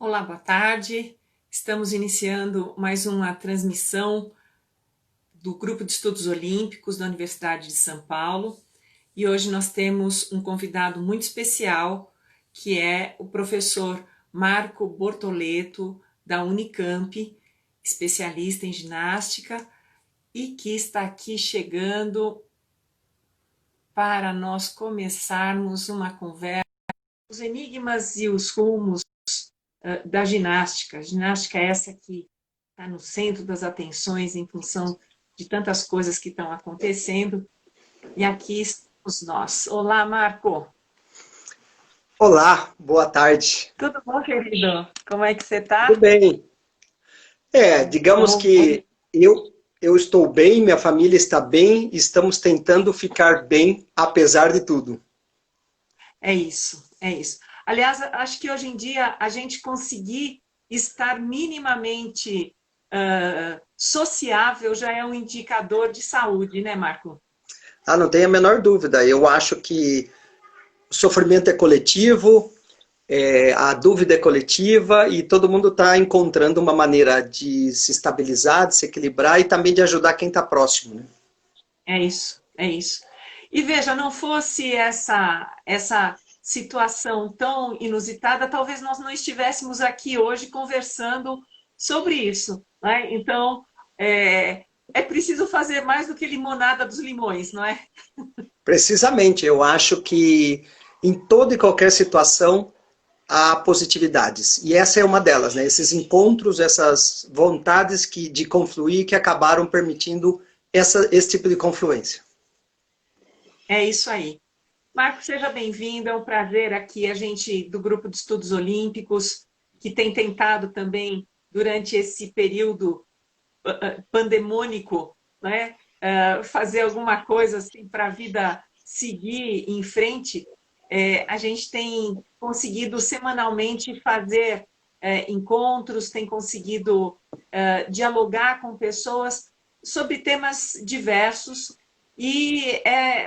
Olá, boa tarde. Estamos iniciando mais uma transmissão do Grupo de Estudos Olímpicos da Universidade de São Paulo e hoje nós temos um convidado muito especial, que é o professor Marco Bortoleto, da Unicamp, especialista em ginástica e que está aqui chegando para nós começarmos uma conversa, os enigmas e os rumos da ginástica. Ginástica é essa que está no centro das atenções em função de tantas coisas que estão acontecendo. E aqui estamos nós. Olá, Marco. Olá, boa tarde. Tudo bom, querido? Como é que você Tudo está? bem? Digamos Bom, que eu estou bem, minha família está bem, estamos tentando ficar bem apesar de tudo. é isso, é isso. Aliás, acho que hoje em dia a gente conseguir estar minimamente sociável já é um indicador de saúde, né, Marco? Ah, não tenho a menor dúvida. Eu acho que o sofrimento é coletivo, a dúvida é coletiva e todo mundo está encontrando uma maneira de se estabilizar, de se equilibrar e também de ajudar quem está próximo, né? É isso, é isso. E veja, não fosse essa situação tão inusitada, talvez nós não estivéssemos aqui hoje conversando sobre isso, né? Então, é preciso fazer mais do que limonada dos limões, não é? Precisamente, eu acho que em toda e qualquer situação há positividades. E essa é uma delas, né? Esses encontros, essas vontades de confluir que acabaram permitindo esse tipo de confluência. É isso aí. Marco, seja bem-vindo, é um prazer aqui, a gente do Grupo de Estudos Olímpicos, que tem tentado também, durante esse período pandemônico, né? Fazer alguma coisa assim para a vida seguir em frente, a gente tem conseguido semanalmente fazer encontros, tem conseguido dialogar com pessoas sobre temas diversos e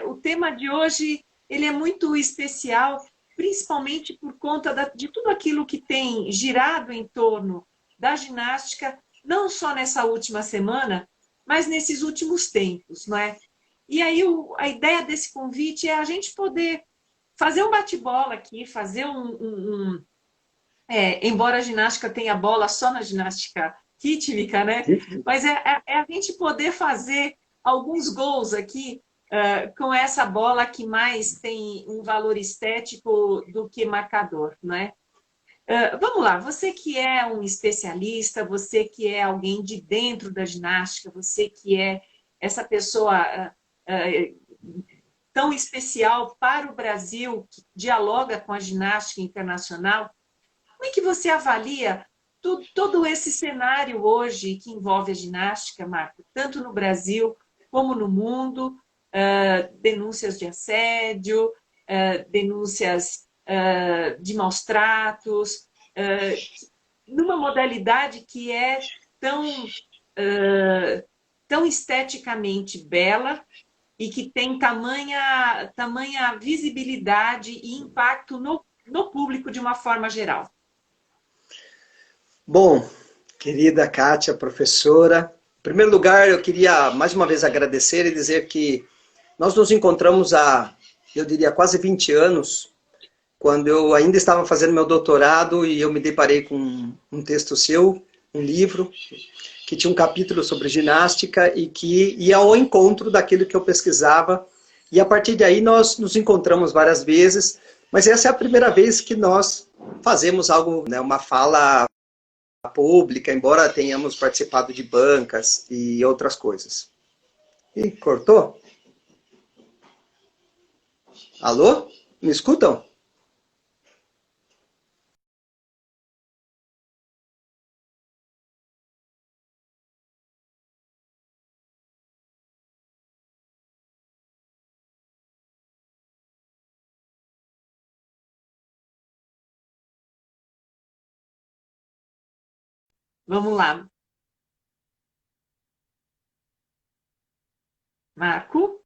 o tema de hoje ele é muito especial, principalmente por conta de tudo aquilo que tem girado em torno da ginástica, não só nessa última semana, mas nesses últimos tempos, não é? E aí a ideia desse convite é a gente poder fazer um bate-bola aqui, fazer embora a ginástica tenha bola só na ginástica rítmica, né? Mas é a gente poder fazer alguns gols aqui com essa bola que mais tem um valor estético do que marcador, né? Vamos lá, você que é um especialista, você que é alguém de dentro da ginástica, você que é essa pessoa tão especial para o Brasil, que dialoga com a ginástica internacional, como é que você avalia todo esse cenário hoje que envolve a ginástica, Marco, tanto no Brasil como no mundo, denúncias de assédio, denúncias de maus tratos, numa modalidade que é tão, tão esteticamente bela e que tem tamanha visibilidade e impacto no público de uma forma geral. Bom, querida Kátia, professora, em primeiro lugar eu queria mais uma vez agradecer e dizer que nós nos encontramos há, eu diria, quase 20 anos, quando eu ainda estava fazendo meu doutorado e eu me deparei com um texto seu, um livro, que tinha um capítulo sobre ginástica e que ia ao encontro daquilo que eu pesquisava. E a partir daí nós nos encontramos várias vezes, mas essa é a primeira vez que nós fazemos algo, né, uma fala pública, embora tenhamos participado de bancas e outras coisas. E cortou? Alô? Me escutam? Vamos lá, Marco.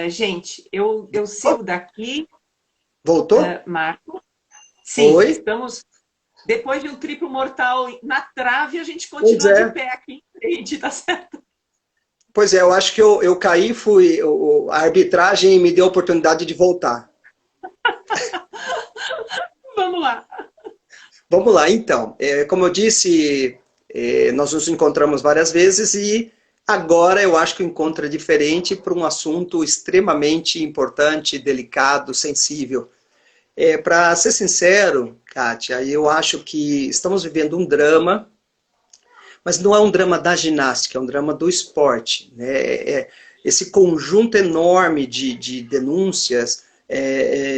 Gente, eu Oh, sigo daqui, voltou? Marco. Sim, Oi? estamos. Depois de um triplo mortal na trave, a gente Pois continua de é. pé aqui em frente, tá certo? Pois é, eu acho que eu caí, a arbitragem me deu a oportunidade de voltar. Vamos lá. Vamos lá, então. Como eu disse, nós nos encontramos várias vezes e agora eu acho que o encontro é diferente para um assunto extremamente importante, delicado, sensível. Para ser sincero, Kátia, eu acho que estamos vivendo um drama, mas não é um drama da ginástica, é um drama do esporte. Né? Esse conjunto enorme de denúncias,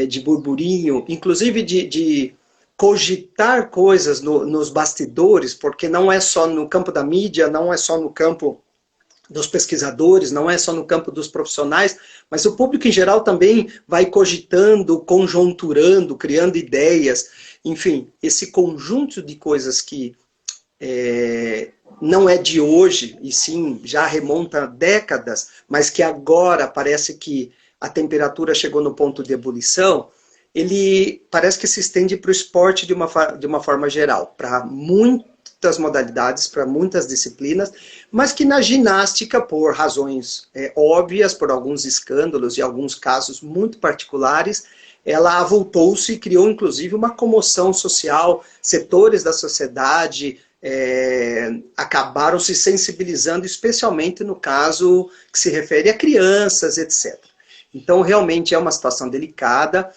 de burburinho, inclusive de cogitar coisas nos bastidores, porque não é só no campo da mídia, não é só no campo dos pesquisadores, não é só no campo dos profissionais, mas o público em geral também vai cogitando, conjunturando, criando ideias, enfim, esse conjunto de coisas que não é de hoje, e sim já remonta a décadas, mas que agora parece que a temperatura chegou no ponto de ebulição, ele parece que se estende para o esporte de uma forma geral, para muitas modalidades, para muitas disciplinas, mas que na ginástica, por razões óbvias, por alguns escândalos e alguns casos muito particulares, ela avultou-se e criou inclusive uma comoção social, setores da sociedade acabaram se sensibilizando, especialmente no caso que se refere a crianças, etc. Então, realmente é uma situação delicada.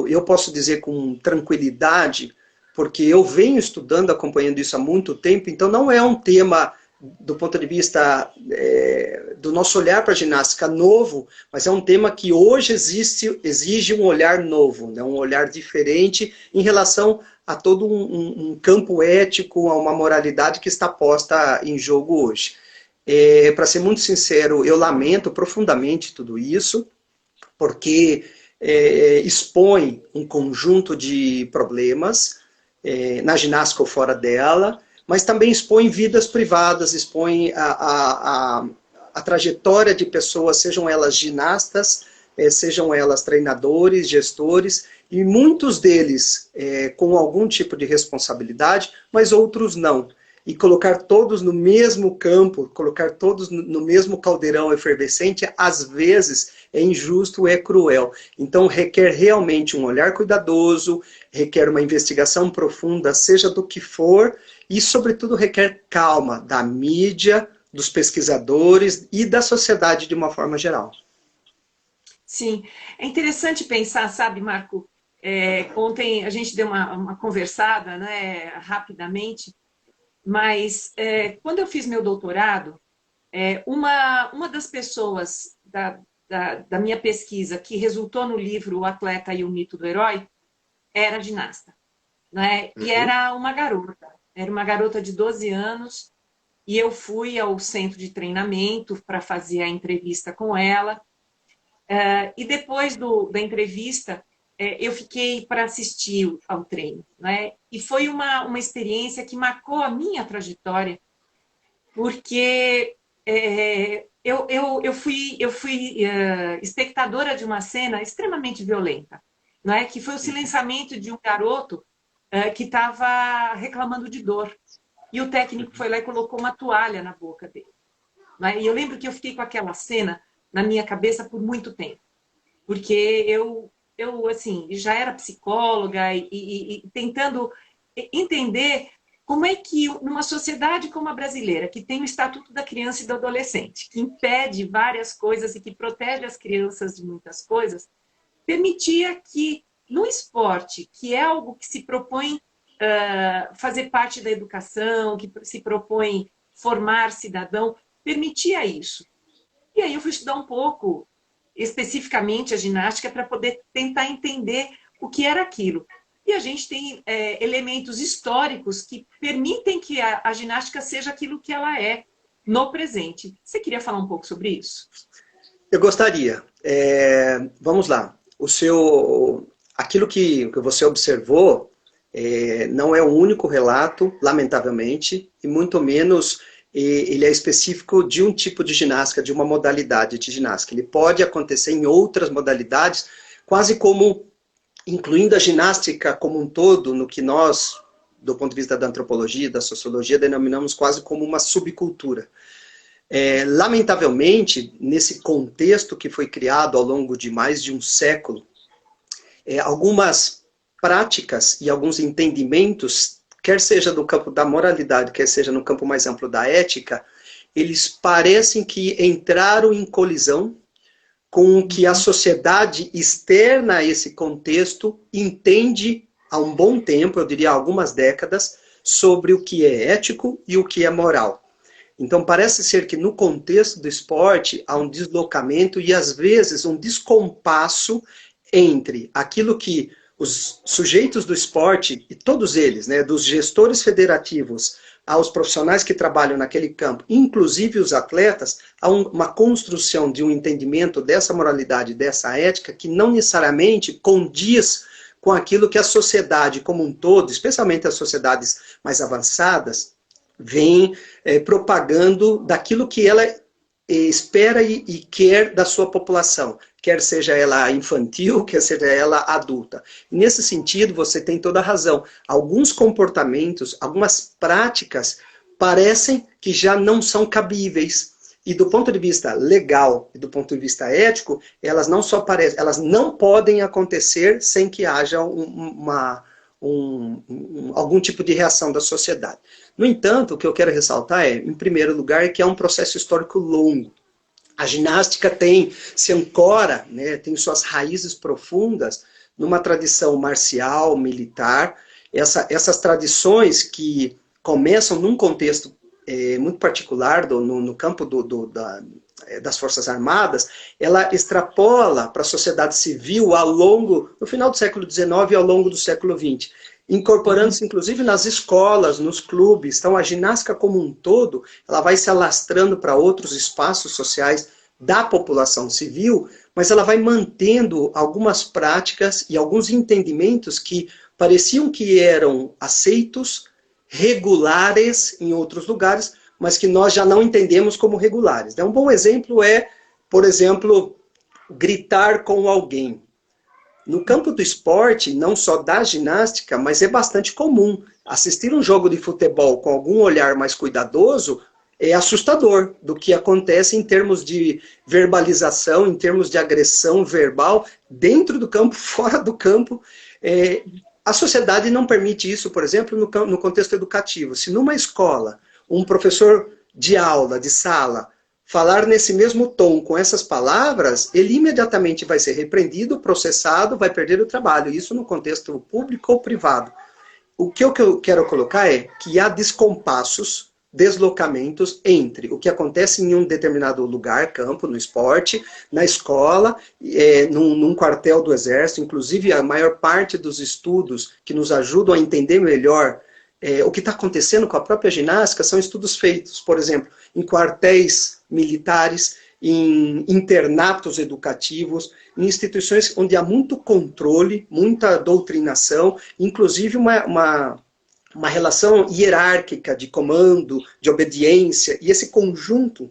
Eu posso dizer com tranquilidade, porque eu venho estudando, acompanhando isso há muito tempo, então não é um tema, do ponto de vista do nosso olhar para a ginástica, novo, mas é um tema que hoje exige um olhar novo, né? Um olhar diferente em relação a todo um campo ético, a uma moralidade que está posta em jogo hoje. Para ser muito sincero, eu lamento profundamente tudo isso, porque expõe um conjunto de problemas na ginástica ou fora dela, mas também expõe vidas privadas, expõe a trajetória de pessoas, sejam elas ginastas, sejam elas treinadores, gestores, e muitos deles com algum tipo de responsabilidade, mas outros não. E colocar todos no mesmo campo, colocar todos no mesmo caldeirão efervescente, às vezes é injusto, é cruel. Então requer realmente um olhar cuidadoso, requer uma investigação profunda, seja do que for, e sobretudo requer calma da mídia, dos pesquisadores e da sociedade de uma forma geral. Sim, é interessante pensar, sabe, Marco? Ontem a gente deu uma conversada, né, rapidamente, mas quando eu fiz meu doutorado, uma das pessoas da minha pesquisa que resultou no livro O Atleta e o Mito do Herói era ginasta, né? E Uhum. era uma garota de 12 anos, e eu fui ao centro de treinamento para fazer a entrevista com ela. E depois da entrevista, eu fiquei para assistir ao treino, né? E foi uma experiência que marcou a minha trajetória, porque eu fui espectadora de uma cena extremamente violenta, né? Que foi o silenciamento de um garoto que estava reclamando de dor. E o técnico foi lá e colocou uma toalha na boca dele. Né? E eu lembro que eu fiquei com aquela cena na minha cabeça por muito tempo, porque eu assim, já era psicóloga e tentando entender como é que, numa sociedade como a brasileira, que tem o Estatuto da Criança e do Adolescente, que impede várias coisas e que protege as crianças de muitas coisas, permitia que, no esporte, que é algo que se propõe fazer parte da educação, que se propõe formar cidadão, permitia isso. E aí eu fui estudar um pouco, especificamente a ginástica, para poder tentar entender o que era aquilo. E a gente tem elementos históricos que permitem que a ginástica seja aquilo que ela é no presente. Você queria falar um pouco sobre isso? Eu gostaria. Vamos lá. Aquilo que você observou não é o único relato, lamentavelmente, e muito menos ele é específico de um tipo de ginástica, de uma modalidade de ginástica. Ele pode acontecer em outras modalidades, quase como incluindo a ginástica como um todo, no que nós, do ponto de vista da antropologia, da sociologia, denominamos quase como uma subcultura. Lamentavelmente, nesse contexto que foi criado ao longo de mais de um século, algumas práticas e alguns entendimentos, quer seja no campo da moralidade, quer seja no campo mais amplo da ética, eles parecem que entraram em colisão com o que a sociedade externa a esse contexto entende há um bom tempo, eu diria há algumas décadas, sobre o que é ético e o que é moral. Então parece ser que no contexto do esporte há um deslocamento e às vezes um descompasso entre aquilo que os sujeitos do esporte, e todos eles, né, dos gestores federativos aos profissionais que trabalham naquele campo, inclusive os atletas, há uma construção de um entendimento dessa moralidade, dessa ética, que não necessariamente condiz com aquilo que a sociedade como um todo, especialmente as sociedades mais avançadas, vem propagando daquilo que ela espera e quer da sua população, quer seja ela infantil, quer seja ela adulta. Nesse sentido, você tem toda a razão. Alguns comportamentos, algumas práticas parecem que já não são cabíveis. E do ponto de vista legal e do ponto de vista ético, elas não só parecem, elas não podem acontecer sem que haja algum tipo de reação da sociedade. No entanto, o que eu quero ressaltar em primeiro lugar, que é um processo histórico longo. A ginástica se ancora, né, tem suas raízes profundas numa tradição marcial, militar. Essas tradições que começam num contexto muito particular, no campo das Forças Armadas, ela extrapola para a sociedade civil no final do século XIX e ao longo do século XX, incorporando-se inclusive nas escolas, nos clubes. Então a ginástica como um todo, ela vai se alastrando para outros espaços sociais da população civil, mas ela vai mantendo algumas práticas e alguns entendimentos que pareciam que eram aceitos, regulares em outros lugares, mas que nós já não entendemos como regulares. Um bom exemplo por exemplo, gritar com alguém. No campo do esporte, não só da ginástica, mas é bastante comum. Assistir um jogo de futebol com algum olhar mais cuidadoso é assustador do que acontece em termos de verbalização, em termos de agressão verbal, dentro do campo, fora do campo. A sociedade não permite isso, por exemplo, no contexto educativo. Se numa escola, um professor de aula, de sala, falar nesse mesmo tom, com essas palavras, ele imediatamente vai ser repreendido, processado, vai perder o trabalho. Isso no contexto público ou privado. O que eu quero colocar é que há descompassos, deslocamentos entre o que acontece em um determinado lugar, campo, no esporte, na escola, num quartel do Exército. Inclusive, a maior parte dos estudos que nos ajudam a entender melhor o que está acontecendo com a própria ginástica são estudos feitos, por exemplo, em quartéis militares, em internatos educativos, em instituições onde há muito controle, muita doutrinação, inclusive uma relação hierárquica de comando, de obediência, e esse conjunto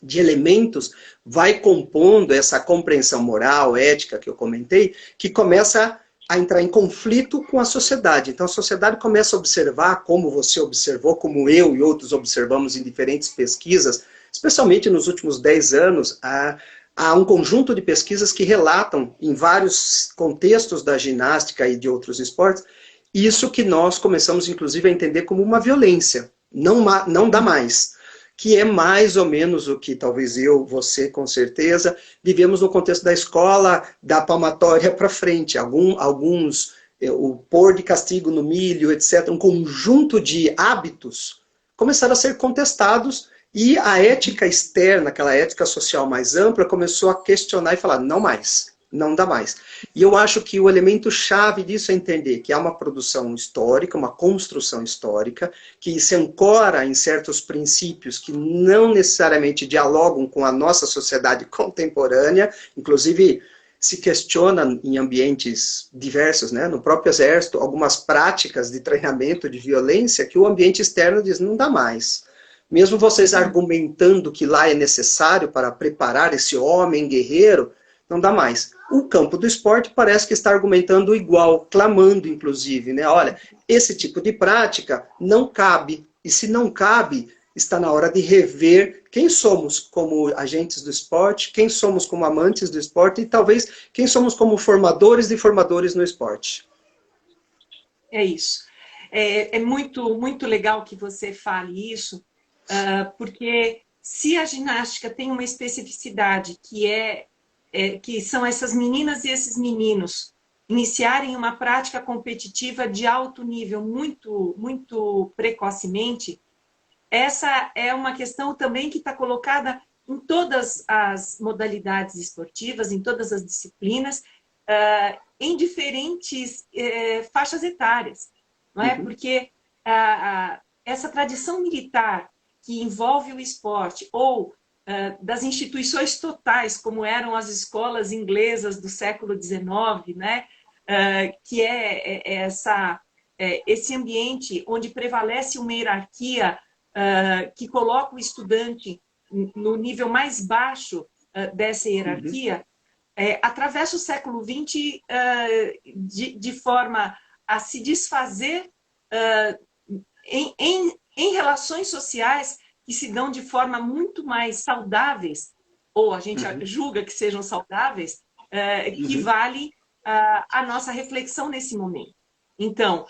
de elementos vai compondo essa compreensão moral, ética que eu comentei, que começa a entrar em conflito com a sociedade. Então a sociedade começa a observar, como você observou, como eu e outros observamos em diferentes pesquisas, especialmente nos últimos 10 anos, há um conjunto de pesquisas que relatam, em vários contextos da ginástica e de outros esportes, isso que nós começamos, inclusive, a entender como uma violência. Não dá mais. Que é mais ou menos o que talvez você, com certeza, vivemos no contexto da escola, da palmatória para frente. O pôr de castigo no milho, etc. Um conjunto de hábitos começaram a ser contestados e a ética externa, aquela ética social mais ampla, começou a questionar e falar, não mais. Não dá mais. E eu acho que o elemento chave disso é entender que há uma produção histórica, uma construção histórica, que se ancora em certos princípios que não necessariamente dialogam com a nossa sociedade contemporânea, inclusive se questiona em ambientes diversos, né? No próprio exército, algumas práticas de treinamento de violência que o ambiente externo diz, não dá mais. mesmo vocês argumentando que lá é necessário para preparar esse homem guerreiro, não dá mais. O campo do esporte parece que está argumentando igual, clamando inclusive, né? Olha, esse tipo de prática não cabe, e se não cabe, está na hora de rever quem somos como agentes do esporte, quem somos como amantes do esporte e talvez quem somos como formadores de formadores no esporte. É isso. É muito, muito legal que você fale isso, porque se a ginástica tem uma especificidade que são essas meninas e esses meninos iniciarem uma prática competitiva de alto nível muito, muito precocemente, essa é uma questão também que está colocada em todas as modalidades esportivas, em todas as disciplinas, em diferentes faixas etárias, não é? Porque essa tradição militar que envolve o esporte ou das instituições totais, como eram as escolas inglesas do século XIX, né? Que esse ambiente onde prevalece uma hierarquia que coloca o estudante no nível mais baixo dessa hierarquia, atravessa o século XX de forma a se desfazer em relações sociais que se dão de forma muito mais saudáveis, ou a gente julga que sejam saudáveis, que vale a nossa reflexão nesse momento. Então,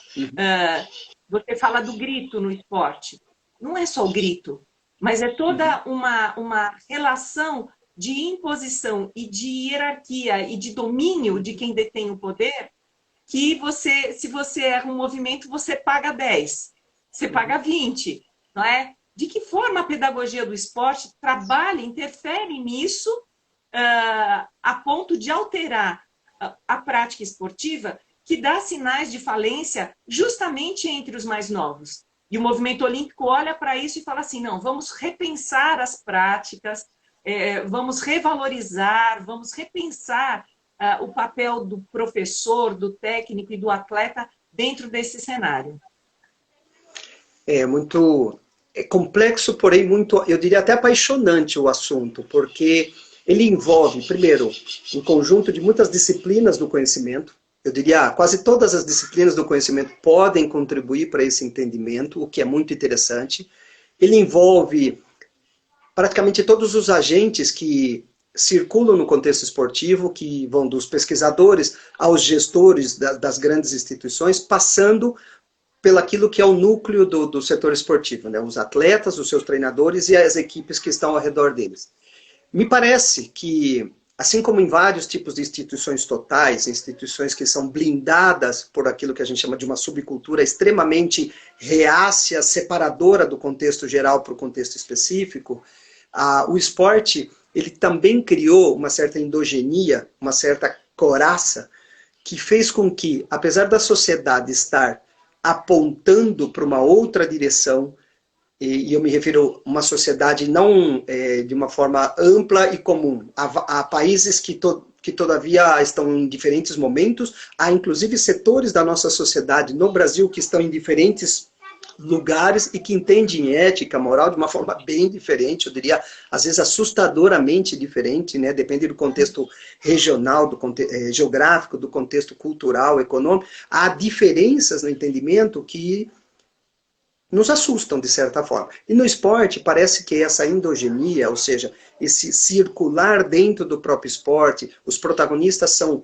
você fala do grito no esporte. Não é só o grito, mas é toda uma relação de imposição e de hierarquia e de domínio de quem detém o poder, que se você erra um movimento, você paga 10, você paga 20, não é? De que forma a pedagogia do esporte trabalha, interfere nisso, a ponto de alterar a prática esportiva, que dá sinais de falência justamente entre os mais novos. E o movimento olímpico olha para isso e fala assim, não, vamos repensar as práticas, vamos revalorizar, vamos repensar o papel do professor, do técnico e do atleta dentro desse cenário. É complexo, porém muito, eu diria até apaixonante o assunto, porque ele envolve, primeiro, um conjunto de muitas disciplinas do conhecimento. Eu diria, quase todas as disciplinas do conhecimento podem contribuir para esse entendimento, o que é muito interessante. Ele envolve praticamente todos os agentes que circulam no contexto esportivo, que vão dos pesquisadores aos gestores das grandes instituições, passando pelaquilo que é o núcleo do setor esportivo, né? Os atletas, os seus treinadores e as equipes que estão ao redor deles. Me parece que, assim como em vários tipos de instituições totais, instituições que são blindadas por aquilo que a gente chama de uma subcultura extremamente reácia, separadora do contexto geral para o contexto específico, o esporte ele também criou uma certa endogenia, uma certa coraça, que fez com que, apesar da sociedade estar apontando para uma outra direção, e eu me refiro a uma sociedade não de uma forma ampla e comum. Há países que todavia estão em diferentes momentos, há inclusive setores da nossa sociedade no Brasil que estão em diferentes lugares e que entendem ética, moral de uma forma bem diferente, eu diria, às vezes assustadoramente diferente, né? Depende do contexto regional, do contexto geográfico, do contexto cultural, econômico. Há diferenças no entendimento que nos assustam, de certa forma. E no esporte, parece que essa endogenia, ou seja, esse circular dentro do próprio esporte, os protagonistas são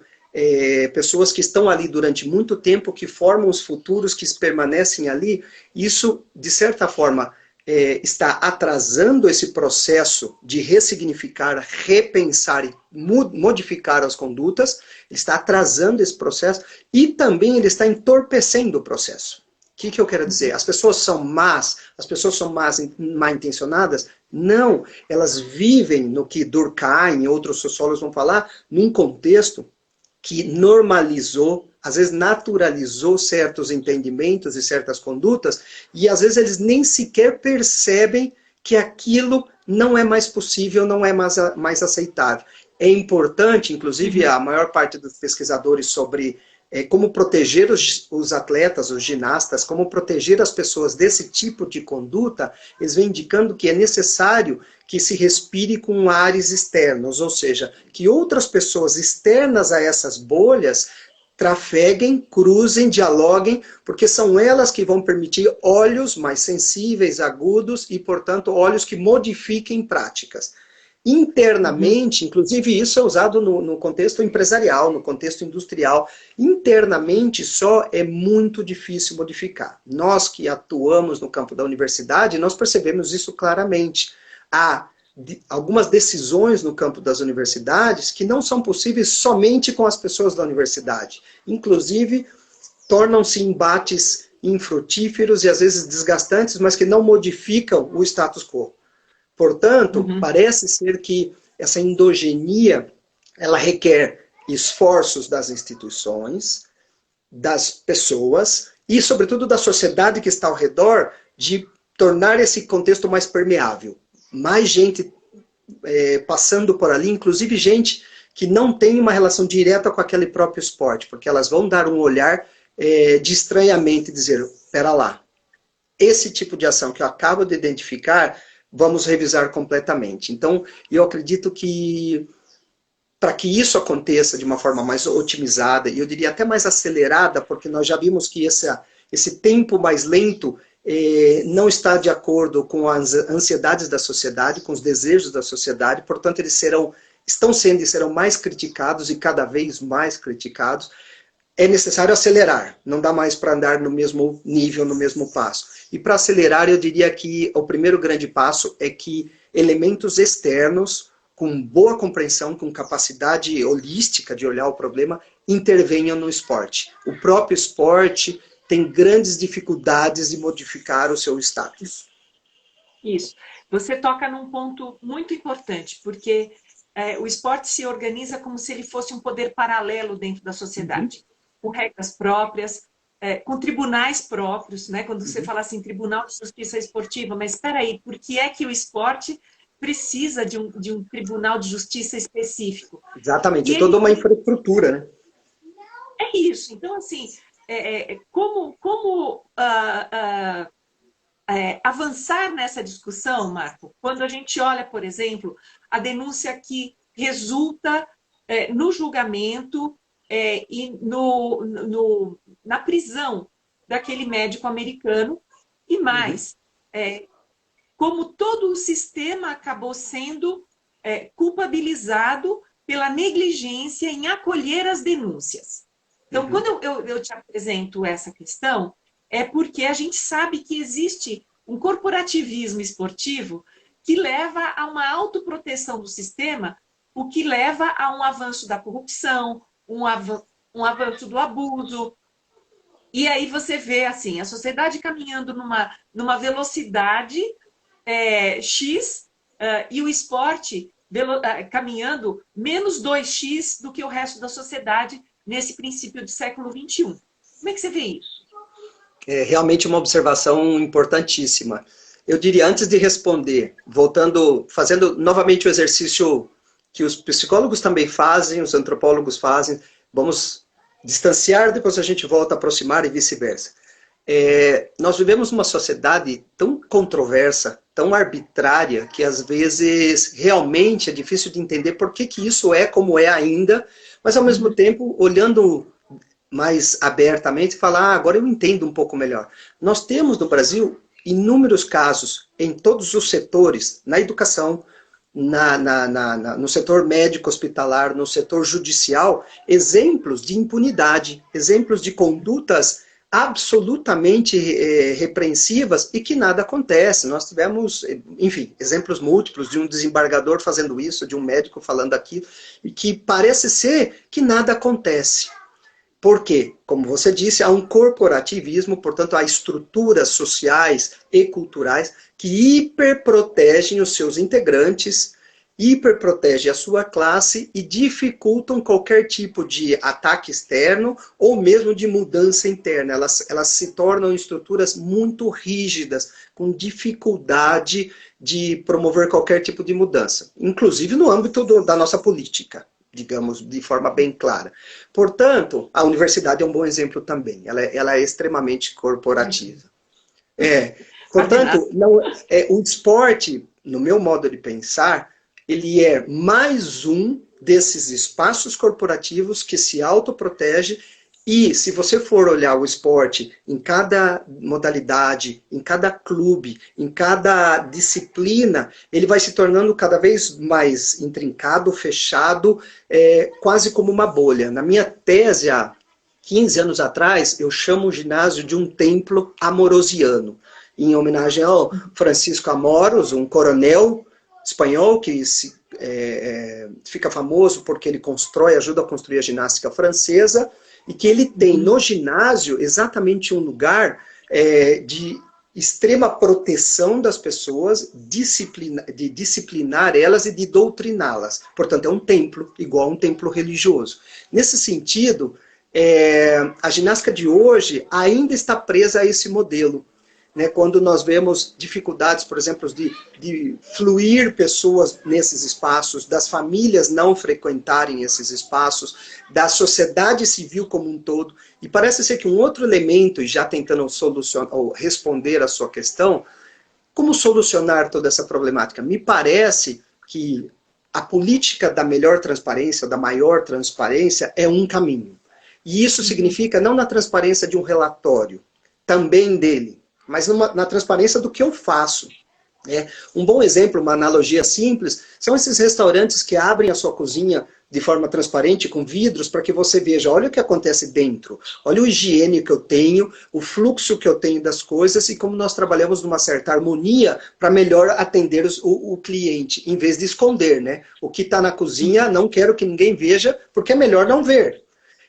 pessoas que estão ali durante muito tempo, que formam os futuros, que permanecem ali. Isso, de certa forma, está atrasando esse processo de ressignificar, repensar e modificar as condutas, está atrasando esse processo e também ele está entorpecendo o processo. O que eu quero dizer? As pessoas são más, mal intencionadas? Não, elas vivem no que Durkheim e outros sociólogos vão falar, num contexto que normalizou, às vezes naturalizou certos entendimentos e certas condutas, e às vezes eles nem sequer percebem que aquilo não é mais possível, não é mais aceitável. É importante, inclusive a maior parte dos pesquisadores sobre como proteger os atletas, os ginastas, como proteger as pessoas desse tipo de conduta, eles vêm indicando que é necessário que se respire com ares externos, ou seja, que outras pessoas externas a essas bolhas trafeguem, cruzem, dialoguem, porque são elas que vão permitir olhos mais sensíveis, agudos e, portanto, olhos que modifiquem práticas. Internamente, inclusive isso é usado no contexto empresarial, no contexto industrial, internamente só é muito difícil modificar. Nós que atuamos no campo da universidade, nós percebemos isso claramente. Há algumas decisões no campo das universidades que não são possíveis somente com as pessoas da universidade. Inclusive, tornam-se embates infrutíferos e às vezes desgastantes, mas que não modificam o status quo. Portanto, parece ser que essa endogenia, ela requer esforços das instituições, das pessoas e, sobretudo, da sociedade que está ao redor de tornar esse contexto mais permeável. Mais gente passando por ali, inclusive gente que não tem uma relação direta com aquele próprio esporte, porque elas vão dar um olhar de estranhamento e dizer, espera lá, esse tipo de ação que eu acabo de identificar, vamos revisar completamente. Então, eu acredito que para que isso aconteça de uma forma mais otimizada, e eu diria até mais acelerada, porque nós já vimos que esse tempo mais lento não está de acordo com as ansiedades da sociedade, com os desejos da sociedade, portanto, eles estão sendo e serão mais criticados e cada vez mais criticados. É necessário acelerar, não dá mais para andar no mesmo nível, no mesmo passo. E para acelerar, eu diria que o primeiro grande passo é que elementos externos, com boa compreensão, com capacidade holística de olhar o problema, intervenham no esporte. O próprio esporte tem grandes dificuldades de modificar o seu status. Isso. Você toca num ponto muito importante, porque o esporte se organiza como se ele fosse um poder paralelo dentro da sociedade. Com regras próprias, com tribunais próprios, né? Quando você fala assim, Tribunal de Justiça Esportiva, mas espera aí, por que é que o esporte precisa de um tribunal de justiça específico? Exatamente, é toda uma infraestrutura, né? É isso. Então, assim, como avançar nessa discussão, Marco, quando a gente olha, por exemplo, a denúncia que resulta no julgamento e na prisão daquele médico americano, e mais, como todo o sistema acabou sendo culpabilizado pela negligência em acolher as denúncias. Então, quando eu te apresento essa questão, é porque a gente sabe que existe um corporativismo esportivo que leva a uma autoproteção do sistema, o que leva a um avanço da corrupção, um avanço do abuso. E aí você vê assim, a sociedade caminhando numa velocidade X e o esporte caminhando menos 2x do que o resto da sociedade nesse princípio do século XXI. Como é que você vê isso? É realmente uma observação importantíssima. Eu diria, antes de responder, fazendo novamente o exercício que os psicólogos também fazem, os antropólogos fazem, vamos distanciar, depois a gente volta a aproximar e vice-versa. Nós vivemos uma sociedade tão controversa, tão arbitrária, que às vezes realmente é difícil de entender por que isso é como é ainda, mas ao mesmo tempo, olhando mais abertamente, falar, agora eu entendo um pouco melhor. Nós temos no Brasil inúmeros casos em todos os setores, na educação, no setor médico hospitalar, no setor judicial, exemplos de impunidade, exemplos de condutas absolutamente repreensivas e que nada acontece. Nós tivemos, enfim, exemplos múltiplos de um desembargador fazendo isso, de um médico falando aquilo, e que parece ser que nada acontece. Por quê? Como você disse, há um corporativismo, portanto, há estruturas sociais e culturais que hiperprotegem os seus integrantes, hiperprotegem a sua classe e dificultam qualquer tipo de ataque externo ou mesmo de mudança interna. Elas se tornam estruturas muito rígidas, com dificuldade de promover qualquer tipo de mudança, inclusive no âmbito da nossa política, digamos, de forma bem clara. Portanto, a universidade é um bom exemplo também. Ela é extremamente corporativa. A ginástica. Portanto, não, o esporte, no meu modo de pensar, ele é mais um desses espaços corporativos que se autoprotege. E se você for olhar o esporte em cada modalidade, em cada clube, em cada disciplina, ele vai se tornando cada vez mais intrincado, fechado, quase como uma bolha. Na minha tese, há 15 anos atrás, eu chamo o ginásio de um templo amorosiano, em homenagem ao Francisco Amoros, um coronel espanhol que fica famoso porque ele ajuda a construir a ginástica francesa, e que ele tem no ginásio exatamente um lugar de extrema proteção das pessoas, de disciplinar elas e de doutriná-las. Portanto, é um templo, igual um templo religioso. Nesse sentido, a ginástica de hoje ainda está presa a esse modelo. Né, quando nós vemos dificuldades, por exemplo, de fluir pessoas nesses espaços, das famílias não frequentarem esses espaços, da sociedade civil como um todo. E parece ser que um outro elemento, e já tentando solucionar, ou responder a sua questão, como solucionar toda essa problemática? Me parece que a política da melhor transparência, da maior transparência, é um caminho. E isso significa não na transparência de um relatório, também dele, mas na transparência do que eu faço. Um bom exemplo, uma analogia simples, são esses restaurantes que abrem a sua cozinha de forma transparente, com vidros, para que você veja, olha o que acontece dentro, olha o higiene que eu tenho, o fluxo que eu tenho das coisas e como nós trabalhamos numa certa harmonia para melhor atender o cliente, em vez de esconder, né? O que está na cozinha, não quero que ninguém veja, porque é melhor não ver.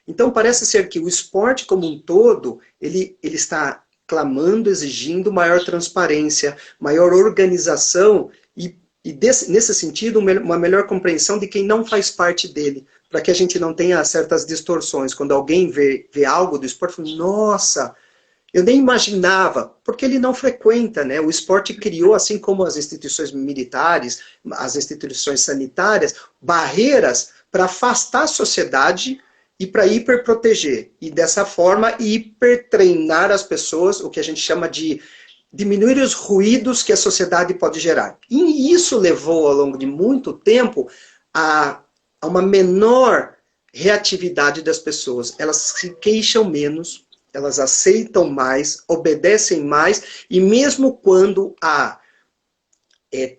Então, parece ser que o esporte como um todo, ele está clamando, exigindo maior transparência, maior organização e nesse sentido, uma melhor compreensão de quem não faz parte dele, para que a gente não tenha certas distorções. Quando alguém vê algo do esporte, fala, nossa, eu nem imaginava, porque ele não frequenta, né? O esporte criou, assim como as instituições militares, as instituições sanitárias, barreiras para afastar a sociedade e para hiperproteger. E dessa forma, hipertreinar as pessoas, o que a gente chama de diminuir os ruídos que a sociedade pode gerar. E isso levou, ao longo de muito tempo, a uma menor reatividade das pessoas. Elas se queixam menos, elas aceitam mais, obedecem mais, e mesmo quando há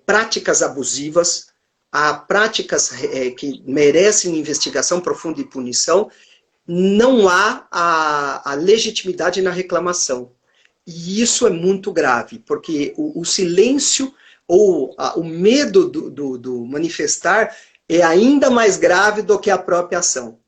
práticas abusivas, há práticas que merecem investigação profunda e punição, não há a legitimidade na reclamação. E isso é muito grave, porque o silêncio ou o medo do manifestar é ainda mais grave do que a própria ação.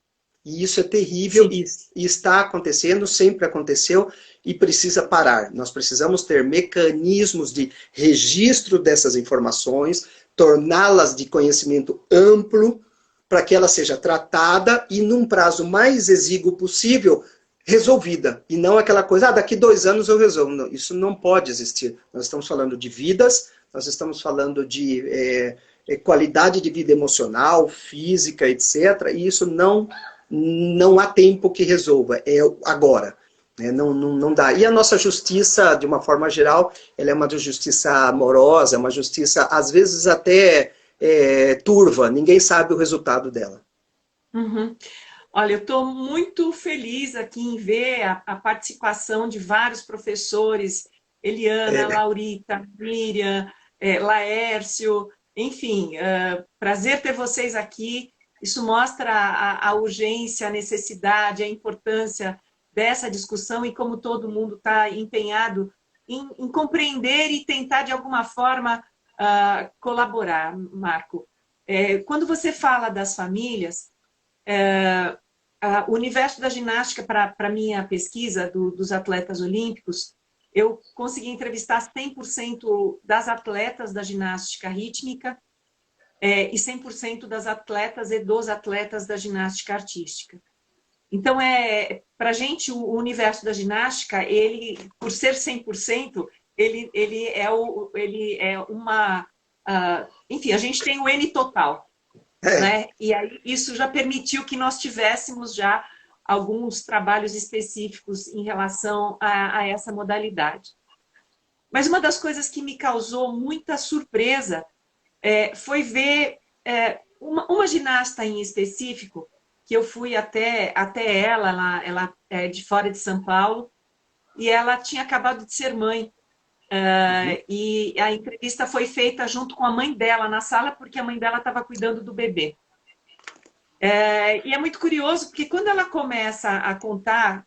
E isso é terrível e está acontecendo, sempre aconteceu e precisa parar. Nós precisamos ter mecanismos de registro dessas informações, torná-las de conhecimento amplo, para que ela seja tratada e, num prazo mais exíguo possível, resolvida. E não aquela coisa, daqui 2 anos eu resolvo. Não, isso não pode existir. Nós estamos falando de vidas, nós estamos falando de qualidade de vida emocional, física, etc. E isso não há tempo que resolva, é agora. Não dá. E a nossa justiça, de uma forma geral, ela é uma justiça amorosa, uma justiça, às vezes, até turva. Ninguém sabe o resultado dela. Uhum. Olha, eu estou muito feliz aqui em ver a participação de vários professores, Eliana, Laurita, Miriam, Laércio, enfim, prazer ter vocês aqui. Isso mostra a urgência, a necessidade, a importância dessa discussão e como todo mundo está empenhado em compreender e tentar, de alguma forma, colaborar, Marco. Quando você fala das famílias, o universo da ginástica, para a minha pesquisa dos atletas olímpicos, eu consegui entrevistar 100% das atletas da ginástica rítmica e 100% das atletas e dos atletas da ginástica artística. Então, para a gente, o universo da ginástica, ele, por ser 100%, ele é uma... enfim, a gente tem o N total. É. né? E aí isso já permitiu que nós tivéssemos já alguns trabalhos específicos em relação a essa modalidade. Mas uma das coisas que me causou muita surpresa foi ver uma ginasta em específico, que eu fui até ela é de fora de São Paulo, e ela tinha acabado de ser mãe. Uhum. E a entrevista foi feita junto com a mãe dela na sala, porque a mãe dela estava cuidando do bebê. E é muito curioso, porque quando ela começa a contar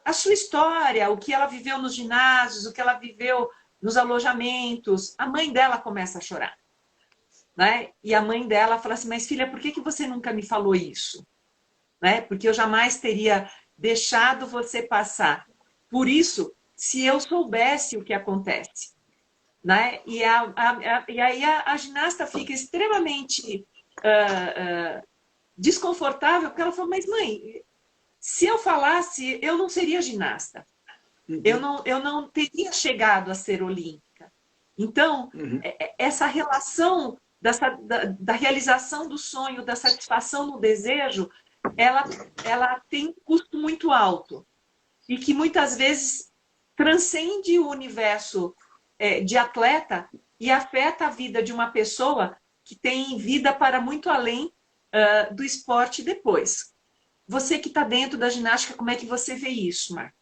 a sua história, o que ela viveu nos ginásios, o que ela viveu nos alojamentos, a mãe dela começa a chorar. Né? E a mãe dela fala assim, mas filha, por que você nunca me falou isso? Né? Porque eu jamais teria deixado você passar. Por isso, se eu soubesse o que acontece. Né? E aí a ginasta fica extremamente desconfortável, porque ela fala, mas mãe, se eu falasse, eu não seria ginasta. Uhum. Eu não teria chegado a ser olímpica. Então, Uhum. essa relação da realização do sonho, da satisfação no desejo, ela tem um custo muito alto e que muitas vezes transcende o universo de atleta e afeta a vida de uma pessoa que tem vida para muito além do esporte depois. Você que está dentro da ginástica, como é que você vê isso, Marco?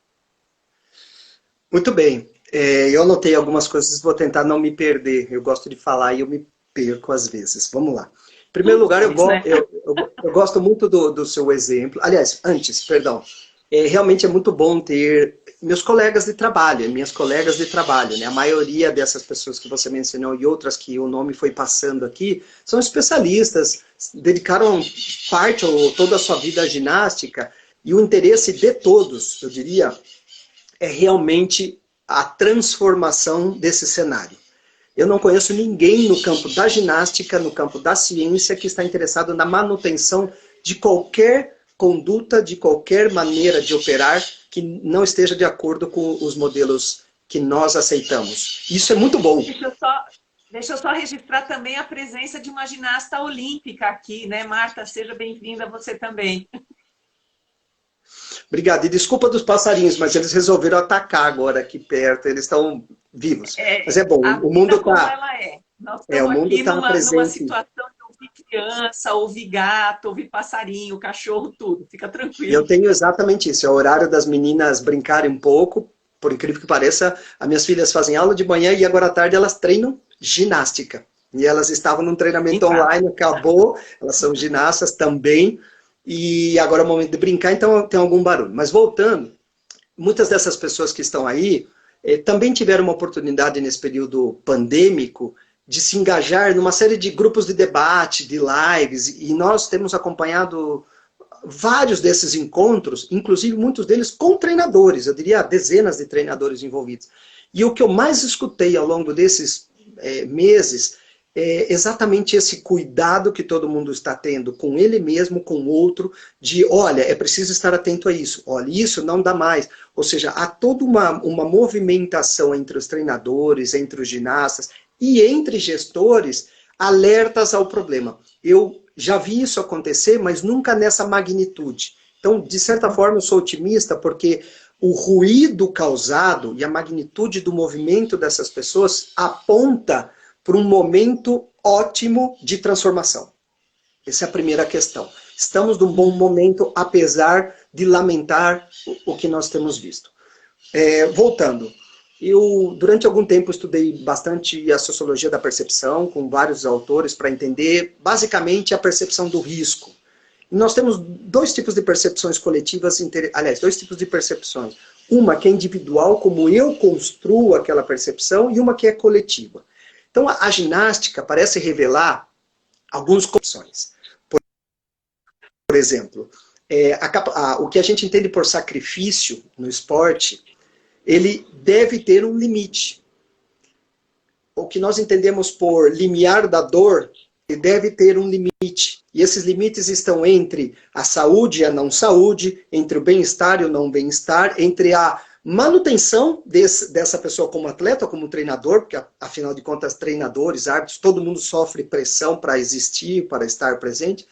Muito bem. Eu anotei algumas coisas, vou tentar não me perder. Eu gosto de falar e eu me perco às vezes. Vamos lá. Em primeiro Tudo lugar, faz, né? eu gosto muito do seu exemplo. Aliás, antes, perdão. Realmente é muito bom ter meus colegas de trabalho, minhas colegas de trabalho, né? A maioria dessas pessoas que você mencionou e outras que o nome foi passando aqui, são especialistas, dedicaram parte ou toda a sua vida à ginástica, e o interesse de todos, eu diria, é realmente a transformação desse cenário. Eu não conheço ninguém no campo da ginástica, no campo da ciência, que está interessado na manutenção de qualquer conduta, de qualquer maneira de operar que não esteja de acordo com os modelos que nós aceitamos. Isso é muito bom. Deixa eu só registrar também a presença de uma ginasta olímpica aqui, né, Marta? Seja bem-vinda você também. Obrigado. E desculpa dos passarinhos, mas eles resolveram atacar agora aqui perto. Eles estão vivos. Mas é bom, A o mundo vida como está... ela é. Nós o estamos mundo aqui está numa presente. situação de ouvir criança, ouvir gato, ouvir passarinho, cachorro, tudo. Fica Eu tranquilo. tenho exatamente isso. É o horário das meninas brincarem um pouco. Por incrível que pareça, as minhas filhas fazem aula de manhã e agora à tarde elas treinam ginástica. E elas estavam num Em treinamento casa. online, acabou. Elas são ginastas também. E agora é o momento de brincar, então tem algum barulho. Mas voltando, muitas dessas pessoas que estão aí também tiveram uma oportunidade nesse período pandêmico de se engajar numa série de grupos de debate, de lives, e nós temos acompanhado vários desses encontros, inclusive muitos deles com treinadores, eu diria dezenas de treinadores envolvidos. E o que eu mais escutei ao longo desses meses é exatamente esse cuidado que todo mundo está tendo com ele mesmo, com o outro, de, olha, é preciso estar atento a isso, olha, isso não dá mais. Ou seja, há toda uma movimentação entre os treinadores, entre os ginastas e entre gestores, alertas ao problema. Eu já vi isso acontecer, mas nunca nessa magnitude. Então, de certa forma, eu sou otimista, porque o ruído causado e a magnitude do movimento dessas pessoas aponta para um momento ótimo de transformação. Essa é a primeira questão. Estamos num bom momento, apesar de lamentar o que nós temos visto. Voltando, eu durante algum tempo estudei bastante a sociologia da percepção, com vários autores, para entender basicamente a percepção do risco. E nós temos dois tipos de percepções coletivas, aliás, dois tipos de percepções. Uma que é individual, como eu construo aquela percepção, e uma que é coletiva. Então, a ginástica parece revelar algumas condições. Por exemplo, o que a gente entende por sacrifício no esporte, ele deve ter um limite. O que nós entendemos por limiar da dor, ele deve ter um limite. E esses limites estão entre a saúde e a não saúde, entre o bem-estar e o não bem-estar, entre a manutenção dessa pessoa como atleta, como treinador, porque afinal de contas, treinadores, árbitros, todo mundo sofre pressão para existir, para estar presente.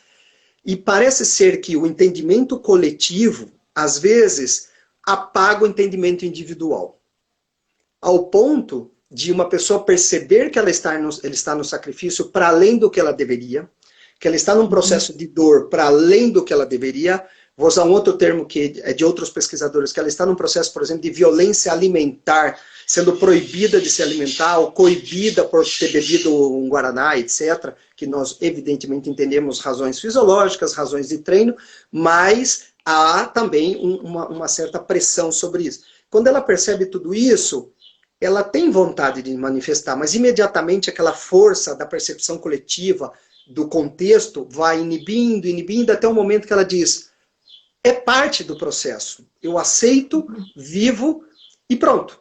E parece ser que o entendimento coletivo, às vezes, apaga o entendimento individual. Ao ponto de uma pessoa perceber que ela está no sacrifício para além do que ela deveria, que ela está num processo de dor para além do que ela deveria. Vou usar um outro termo que é de outros pesquisadores, que ela está num processo, por exemplo, de violência alimentar, sendo proibida de se alimentar, ou coibida por ter bebido um guaraná, etc., que nós evidentemente entendemos razões fisiológicas, razões de treino, mas há também uma certa pressão sobre isso. Quando ela percebe tudo isso, ela tem vontade de manifestar, mas imediatamente aquela força da percepção coletiva, do contexto, vai inibindo, inibindo, até o momento que ela diz: é parte do processo, eu aceito, vivo e pronto.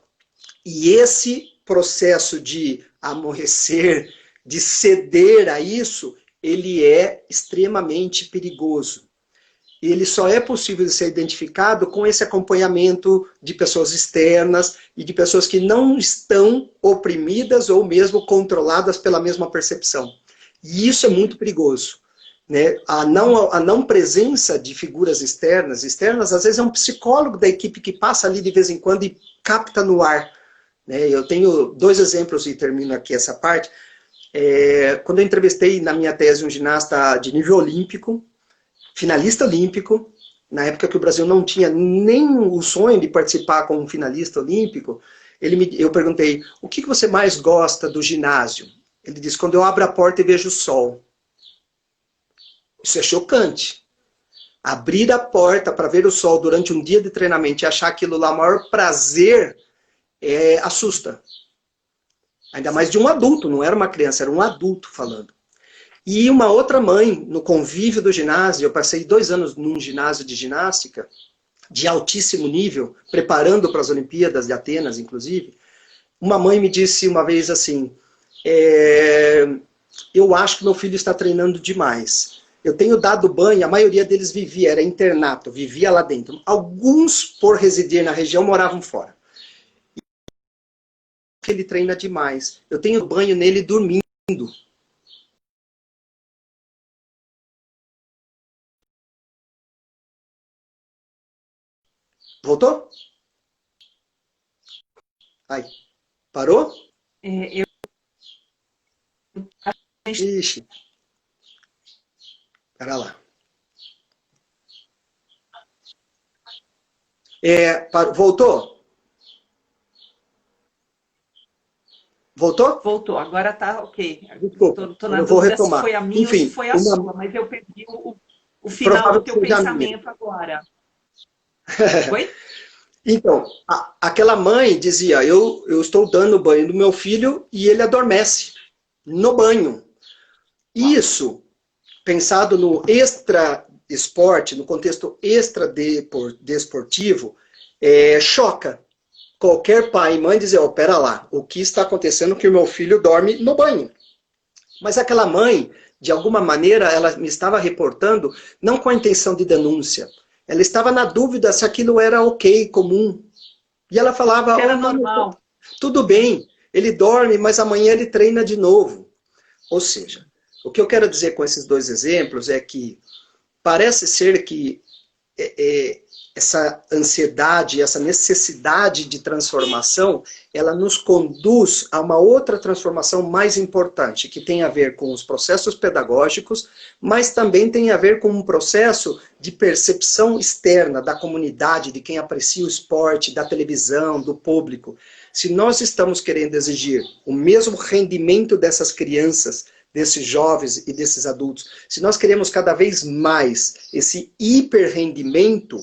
E esse processo de amorrecer, de ceder a isso, ele é extremamente perigoso. Ele só é possível de ser identificado com esse acompanhamento de pessoas externas e de pessoas que não estão oprimidas ou mesmo controladas pela mesma percepção. E isso é muito perigoso. Né? A não presença de figuras externas, às vezes é um psicólogo da equipe que passa ali de vez em quando e capta no ar. Né? Eu tenho 2 exemplos e termino aqui essa parte. Quando eu entrevistei na minha tese um ginasta de nível olímpico, finalista olímpico, na época que o Brasil não tinha nem o sonho de participar como finalista olímpico, eu perguntei: o que você mais gosta do ginásio? Ele disse: quando eu abro a porta e vejo o sol. Isso é chocante. Abrir a porta para ver o sol durante um dia de treinamento e achar aquilo lá o maior prazer, assusta. Ainda mais de um adulto, não era uma criança, era um adulto falando. E uma outra mãe, no convívio do ginásio, eu passei 2 anos num ginásio de ginástica, de altíssimo nível, preparando para as Olimpíadas de Atenas, inclusive. Uma mãe me disse uma vez assim: eu acho que meu filho está treinando demais. Eu tenho dado banho, a maioria deles vivia, era internato, vivia lá dentro. Alguns, por residir na região, moravam fora. Ele treina demais. Eu tenho banho nele dormindo. Voltou? Ai, parou? Eu Ixi. Pera lá. Voltou? Voltou? Voltou, agora tá ok. Desculpa, Tô na eu vou dúvida se retomar. foi a minha ou se Enfim, foi a sua, mas eu perdi o final do provável que teu seja a minha. pensamento agora. Oi? Então, aquela mãe dizia: eu estou dando banho no meu filho e ele adormece no banho. Isso, pensado no extra esporte, no contexto extra desportivo, choca qualquer pai e mãe dizer: oh, pera lá, o que está acontecendo que o meu filho dorme no banho? Mas aquela mãe, de alguma maneira, ela me estava reportando, não com a intenção de denúncia, ela estava na dúvida se aquilo era ok, comum. E ela falava: Era oh, normal. tudo bem, ele dorme, mas amanhã ele treina de novo. Ou seja, o que eu quero dizer com esses 2 exemplos é que parece ser que essa ansiedade, essa necessidade de transformação, ela nos conduz a uma outra transformação mais importante, que tem a ver com os processos pedagógicos, mas também tem a ver com um processo de percepção externa da comunidade, de quem aprecia o esporte, da televisão, do público. Se nós estamos querendo exigir o mesmo rendimento dessas crianças, desses jovens e desses adultos, se nós queremos cada vez mais esse hiperrendimento,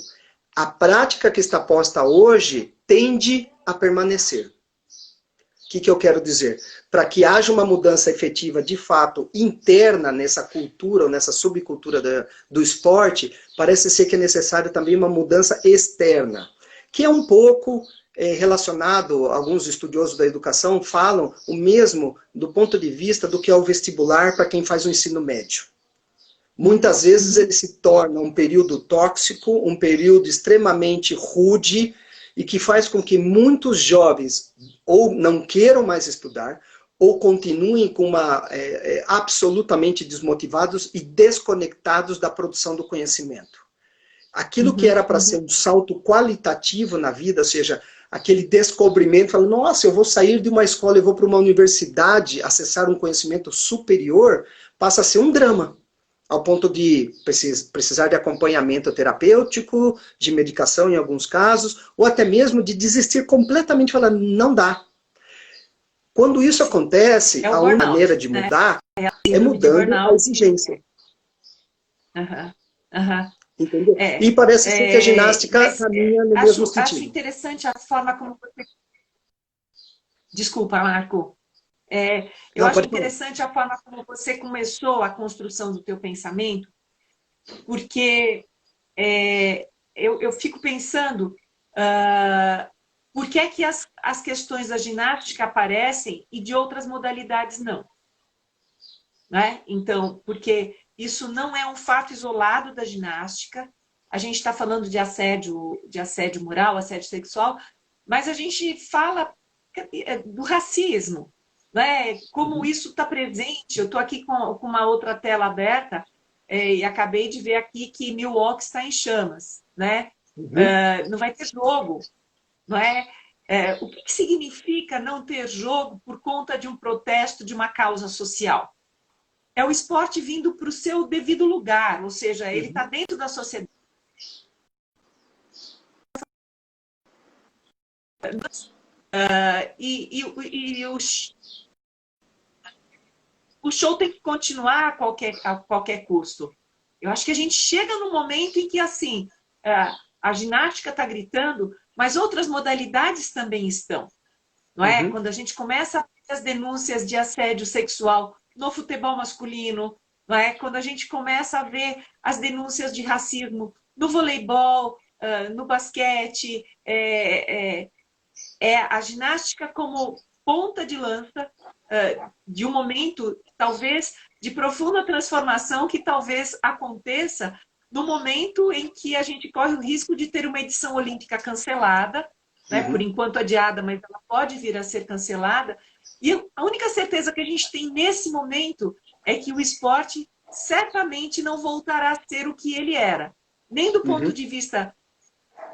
a prática que está posta hoje tende a permanecer. O que eu quero dizer? Para que haja uma mudança efetiva, de fato, interna nessa cultura, ou nessa subcultura do esporte, parece ser que é necessário também uma mudança externa, que é um pouco relacionado, alguns estudiosos da educação falam o mesmo do ponto de vista do que é o vestibular para quem faz o ensino médio. Muitas vezes ele se torna um período tóxico, um período extremamente rude, e que faz com que muitos jovens ou não queiram mais estudar, ou continuem com absolutamente desmotivados e desconectados da produção do conhecimento. Aquilo que era para ser um salto qualitativo na vida, ou seja, aquele descobrimento, falando, nossa, eu vou sair de uma escola, eu vou para uma universidade, acessar um conhecimento superior, passa a ser um drama, ao ponto de precisar de acompanhamento terapêutico, de medicação em alguns casos, ou até mesmo de desistir completamente, falar, não dá. Quando isso acontece, a única maneira de mudar é mudando a exigência. Entendeu? E parece ser que a ginástica caminha no mesmo sentido. Acho interessante a forma como você... Desculpa, Marco. Eu acho interessante a forma como você começou a construção do teu pensamento, porque eu fico pensando por que é que as questões da ginástica aparecem e de outras modalidades não. Né? Então, porque isso não é um fato isolado da ginástica. A gente está falando de assédio moral, assédio sexual, mas a gente fala do racismo, né? Como isso está presente. Eu estou aqui com uma outra tela aberta e acabei de ver aqui que Milwaukee está em chamas, né? Não vai ter jogo, não é? O que significa não ter jogo por conta de um protesto de uma causa social? É o esporte vindo para o seu devido lugar, ou seja, ele está dentro da sociedade. O show tem que continuar a qualquer custo. Eu acho que a gente chega num momento em que, assim, a ginástica está gritando, mas outras modalidades também estão. Não é? Quando a gente começa a ter as denúncias de assédio sexual no futebol masculino, não é? Quando a gente começa a ver as denúncias de racismo no voleibol, no basquete, a ginástica como ponta de lança de um momento, talvez, de profunda transformação que talvez aconteça no momento em que a gente corre o risco de ter uma edição olímpica cancelada, né? Por enquanto adiada, mas ela pode vir a ser cancelada. E a única certeza que a gente tem nesse momento é que o esporte certamente não voltará a ser o que ele era. Nem do ponto de vista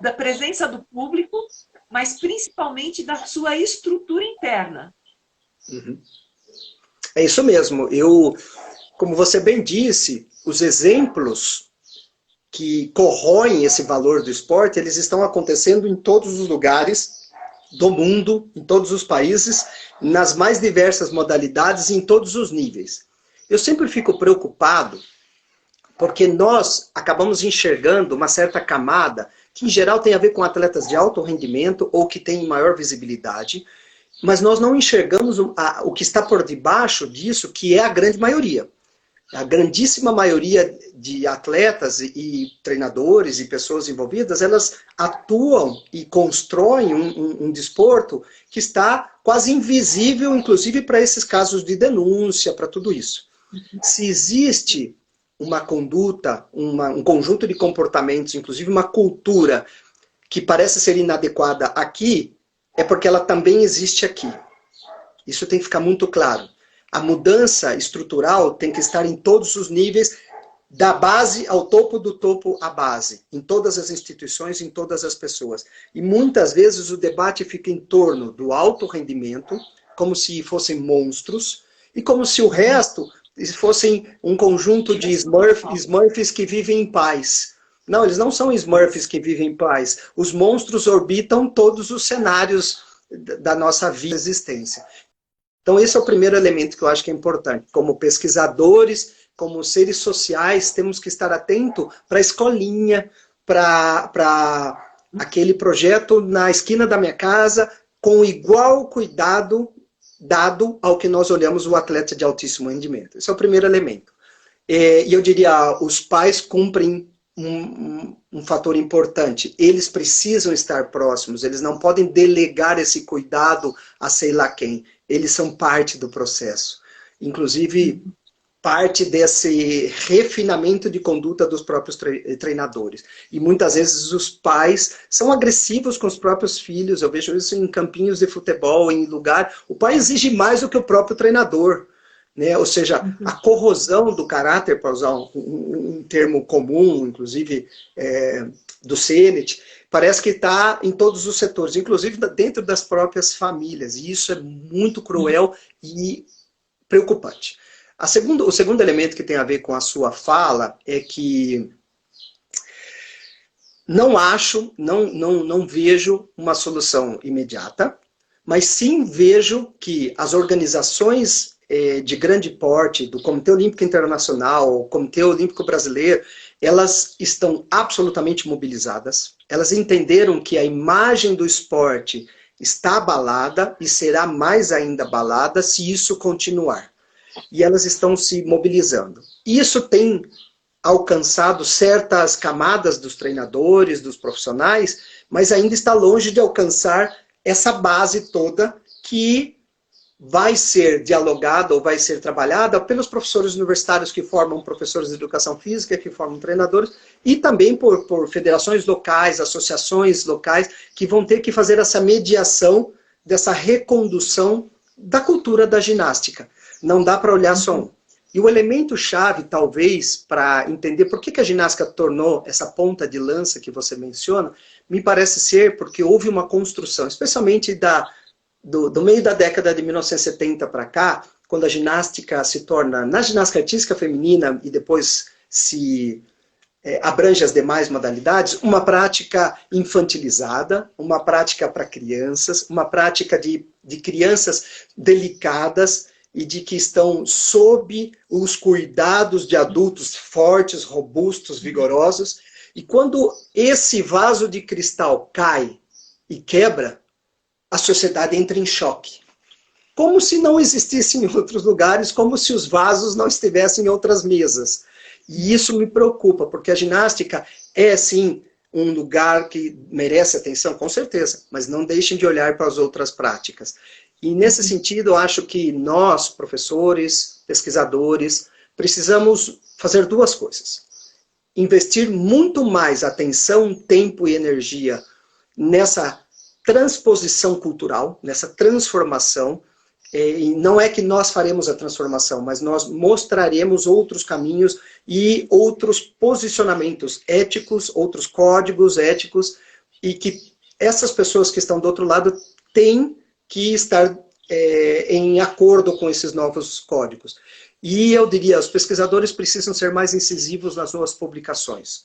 da presença do público, mas principalmente da sua estrutura interna. É isso mesmo. Como você bem disse, os exemplos que corroem esse valor do esporte, eles estão acontecendo em todos os lugares do mundo, em todos os países, nas mais diversas modalidades e em todos os níveis. Eu sempre fico preocupado porque nós acabamos enxergando uma certa camada que, em geral, tem a ver com atletas de alto rendimento ou que têm maior visibilidade, mas nós não enxergamos o que está por debaixo disso, que é a grande maioria. A grandíssima maioria de atletas e treinadores e pessoas envolvidas, elas atuam e constroem um desporto que está quase invisível, inclusive para esses casos de denúncia, para tudo isso. Se existe uma conduta, um conjunto de comportamentos, inclusive uma cultura que parece ser inadequada aqui, é porque ela também existe aqui. Isso tem que ficar muito claro. A mudança estrutural tem que estar em todos os níveis, da base ao topo do topo à base, em todas as instituições, em todas as pessoas. E muitas vezes o debate fica em torno do alto rendimento, como se fossem monstros, e como se o resto fossem um conjunto de Smurfs que vivem em paz. Não, eles não são Smurfs que vivem em paz. Os monstros orbitam todos os cenários da nossa vida e existência. Então esse é o primeiro elemento que eu acho que é importante. Como pesquisadores, como seres sociais, temos que estar atentos para a escolinha, para aquele projeto na esquina da minha casa, com igual cuidado dado ao que nós olhamos o atleta de altíssimo rendimento. Esse é o primeiro elemento. E eu diria, os pais cumprem um fator importante. Eles precisam estar próximos, eles não podem delegar esse cuidado a sei lá quem. Eles são parte do processo. Inclusive, parte desse refinamento de conduta dos próprios treinadores. E muitas vezes os pais são agressivos com os próprios filhos, eu vejo isso em campinhos de futebol, em lugar, o pai exige mais do que o próprio treinador, né? Ou seja, a corrosão do caráter, para usar um termo comum, inclusive do Sennett, parece que está em todos os setores, inclusive dentro das próprias famílias, e isso é muito cruel e preocupante. O segundo elemento que tem a ver com a sua fala é que não vejo uma solução imediata, mas sim vejo que as organizações de grande porte, do Comitê Olímpico Internacional, o Comitê Olímpico Brasileiro, elas estão absolutamente mobilizadas, elas entenderam que a imagem do esporte está abalada e será mais ainda abalada se isso continuar. E elas estão se mobilizando. Isso tem alcançado certas camadas dos treinadores, dos profissionais, mas ainda está longe de alcançar essa base toda que vai ser dialogada ou vai ser trabalhada pelos professores universitários que formam professores de educação física, que formam treinadores, e também por federações locais, associações locais, que vão ter que fazer essa mediação dessa recondução da cultura da ginástica. Não dá para olhar só um. E o elemento-chave, talvez, para entender por que a ginástica tornou essa ponta de lança que você menciona, me parece ser porque houve uma construção, especialmente do meio da década de 1970 para cá, quando a ginástica se torna, na ginástica artística feminina, e depois se abrange as demais modalidades, uma prática infantilizada, uma prática para crianças, uma prática de crianças delicadas, e de que estão sob os cuidados de adultos fortes, robustos, vigorosos. E quando esse vaso de cristal cai e quebra, a sociedade entra em choque. Como se não existissem em outros lugares, como se os vasos não estivessem em outras mesas. E isso me preocupa, porque a ginástica é, sim, um lugar que merece atenção, com certeza, mas não deixem de olhar para as outras práticas. E nesse sentido, eu acho que nós, professores, pesquisadores, precisamos fazer duas coisas. Investir muito mais atenção, tempo e energia nessa transposição cultural, nessa transformação. E não é que nós faremos a transformação, mas nós mostraremos outros caminhos e outros posicionamentos éticos, outros códigos éticos, e que essas pessoas que estão do outro lado têm que estar em acordo com esses novos códigos. E eu diria, os pesquisadores precisam ser mais incisivos nas suas publicações.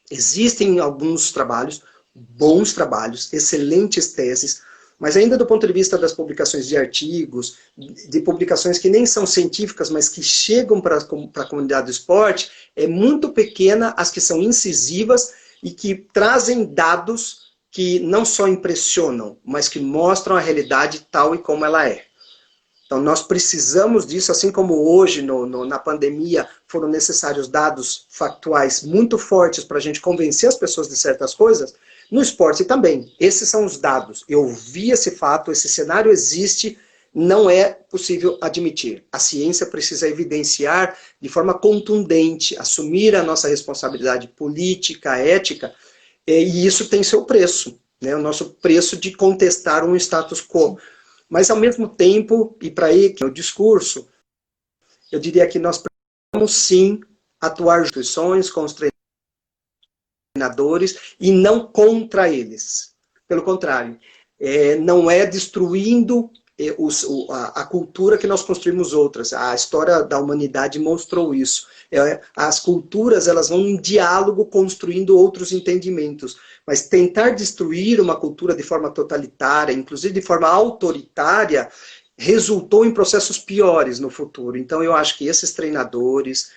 Existem alguns trabalhos, bons trabalhos, excelentes teses, mas ainda do ponto de vista das publicações de artigos, de publicações que nem são científicas, mas que chegam para a comunidade do esporte, é muito pequena as que são incisivas e que trazem dados que não só impressionam, mas que mostram a realidade tal e como ela é. Então nós precisamos disso, assim como hoje na pandemia foram necessários dados factuais muito fortes para a gente convencer as pessoas de certas coisas, no esporte também. Esses são os dados. Eu vi esse fato, esse cenário existe, não é possível admitir. A ciência precisa evidenciar de forma contundente, assumir a nossa responsabilidade política, ética, e isso tem seu preço, né? O nosso preço de contestar um status quo. Mas, ao mesmo tempo, e para aí que é o discurso, eu diria que nós precisamos sim atuar em instituições com os treinadores e não contra eles. Pelo contrário, não é destruindo a cultura que nós construímos outras. A história da humanidade mostrou isso. As culturas elas vão em diálogo construindo outros entendimentos. Mas tentar destruir uma cultura de forma totalitária, inclusive de forma autoritária, resultou em processos piores no futuro. Então eu acho que esses treinadores,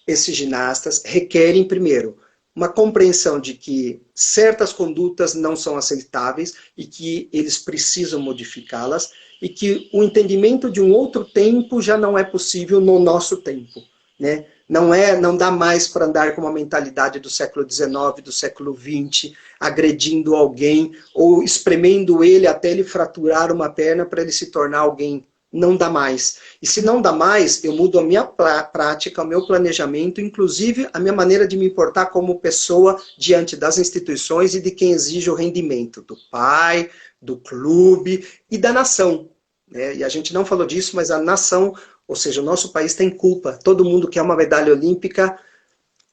esses ginastas, requerem, primeiro, uma compreensão de que certas condutas não são aceitáveis e que eles precisam modificá-las e que o entendimento de um outro tempo já não é possível no nosso tempo, né? Não dá mais para andar com uma mentalidade do século XIX, do século XX, agredindo alguém ou espremendo ele até ele fraturar uma perna para ele se tornar alguém não dá mais. E se não dá mais, eu mudo a minha prática, o meu planejamento, inclusive a minha maneira de me importar como pessoa diante das instituições e de quem exige o rendimento, do pai, do clube e da nação. Né? E a gente não falou disso, mas a nação, ou seja, o nosso país tem culpa. Todo mundo quer uma medalha olímpica,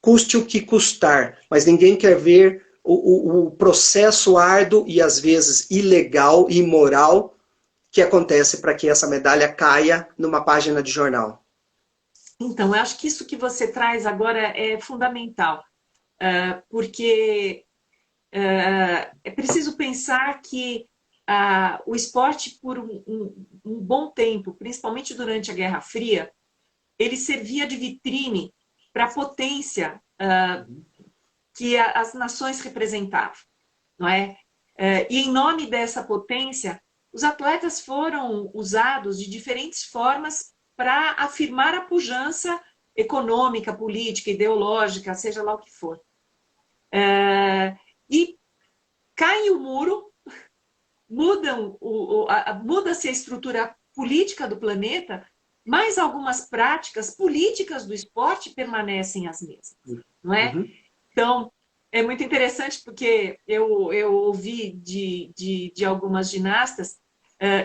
custe o que custar, mas ninguém quer ver o processo árduo e às vezes ilegal e imoral que acontece para que essa medalha caia numa página de jornal. Então, eu acho que isso que você traz agora é fundamental, porque é preciso pensar que o esporte, por um bom tempo, principalmente durante a Guerra Fria, ele servia de vitrine para a potência que as nações representavam, não é? E em nome dessa potência, os atletas foram usados de diferentes formas para afirmar a pujança econômica, política, ideológica, seja lá o que for. E cai o muro, muda-se a estrutura política do planeta, mas algumas práticas políticas do esporte permanecem as mesmas, não é? Uhum. Então, é muito interessante porque eu ouvi de algumas ginastas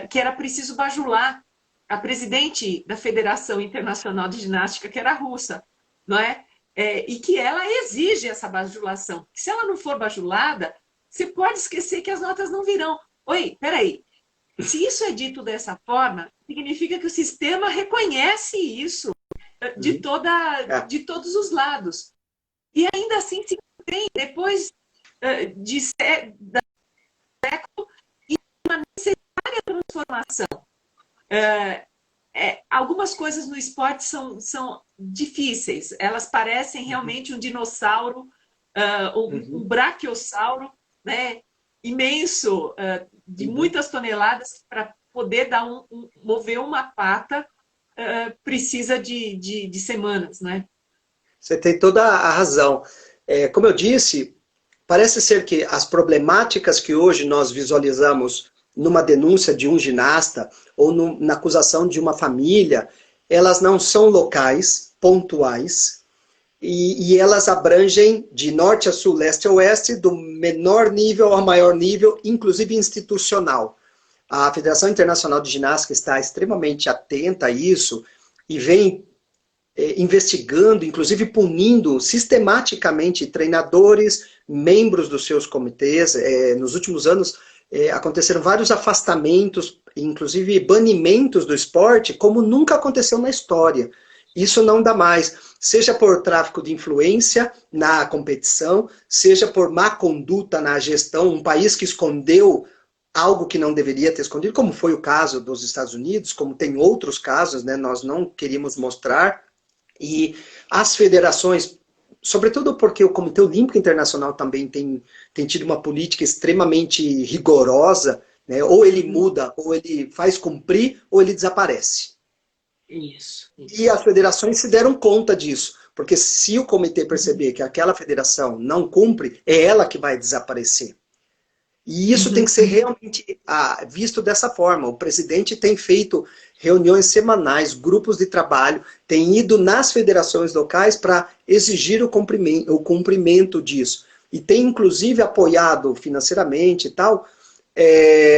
que era preciso bajular a presidente da Federação Internacional de Ginástica, que era russa, não é? E que ela exige essa bajulação. Se ela não for bajulada, você pode esquecer que as notas não virão. Oi, peraí. Se isso é dito dessa forma, significa que o sistema reconhece isso de todos os lados. E ainda assim se tem, depois de século, uma necessária transformação. Algumas coisas no esporte são difíceis. Elas parecem realmente um dinossauro, um brachiosauro, né, imenso, de muitas toneladas, para poder mover uma pata, precisa de semanas, né? Você tem toda a razão. Como eu disse, parece ser que as problemáticas que hoje nós visualizamos numa denúncia de um ginasta ou na acusação de uma família, elas não são locais, pontuais, e elas abrangem de norte a sul, leste a oeste, do menor nível ao maior nível, inclusive institucional. A Federação Internacional de Ginástica está extremamente atenta a isso e vem investigando, inclusive punindo sistematicamente treinadores, membros dos seus comitês. Nos últimos anos aconteceram vários afastamentos, inclusive banimentos do esporte, como nunca aconteceu na história. Isso não dá mais, seja por tráfico de influência na competição, seja por má conduta na gestão, um país que escondeu algo que não deveria ter escondido, como foi o caso dos Estados Unidos, como tem outros casos, né, nós não queríamos mostrar. E as federações, sobretudo porque o Comitê Olímpico Internacional também tem tido uma política extremamente rigorosa, né? Ou ele muda, ou ele faz cumprir, ou ele desaparece. Isso. E as federações se deram conta disso, porque se o comitê perceber que aquela federação não cumpre, é ela que vai desaparecer. E isso tem que ser realmente visto dessa forma. O presidente tem feito reuniões semanais, grupos de trabalho, tem ido nas federações locais para exigir o cumprimento disso. E tem, inclusive, apoiado financeiramente e tal,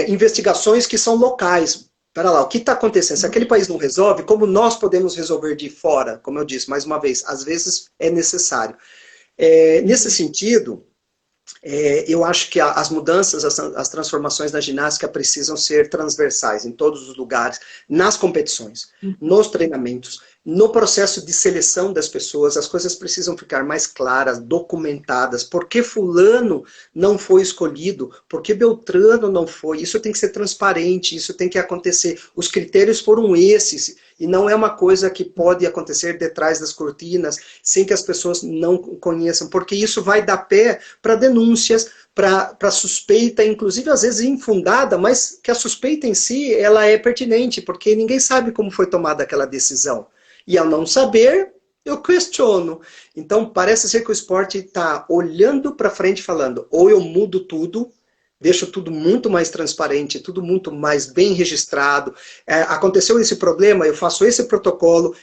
investigações que são locais. Espera lá, o que está acontecendo? Se aquele país não resolve, como nós podemos resolver de fora? Como eu disse, mais uma vez, às vezes é necessário. Nesse sentido, eu acho que as mudanças, as transformações na ginástica precisam ser transversais em todos os lugares, nas competições, nos treinamentos, no processo de seleção das pessoas. As coisas precisam ficar mais claras, documentadas. Por que fulano não foi escolhido? Por que Beltrano não foi? Isso tem que ser transparente, isso tem que acontecer. Os critérios foram esses, e não é uma coisa que pode acontecer detrás das cortinas, sem que as pessoas não conheçam, porque isso vai dar pé para denúncias, para suspeita, inclusive às vezes infundada, mas que a suspeita em si ela é pertinente, porque ninguém sabe como foi tomada aquela decisão. E ao não saber, eu questiono. Então parece ser que o esporte está olhando para frente falando, ou eu mudo tudo, deixo tudo muito mais transparente, tudo muito mais bem registrado. Aconteceu esse problema, eu faço esse protocolo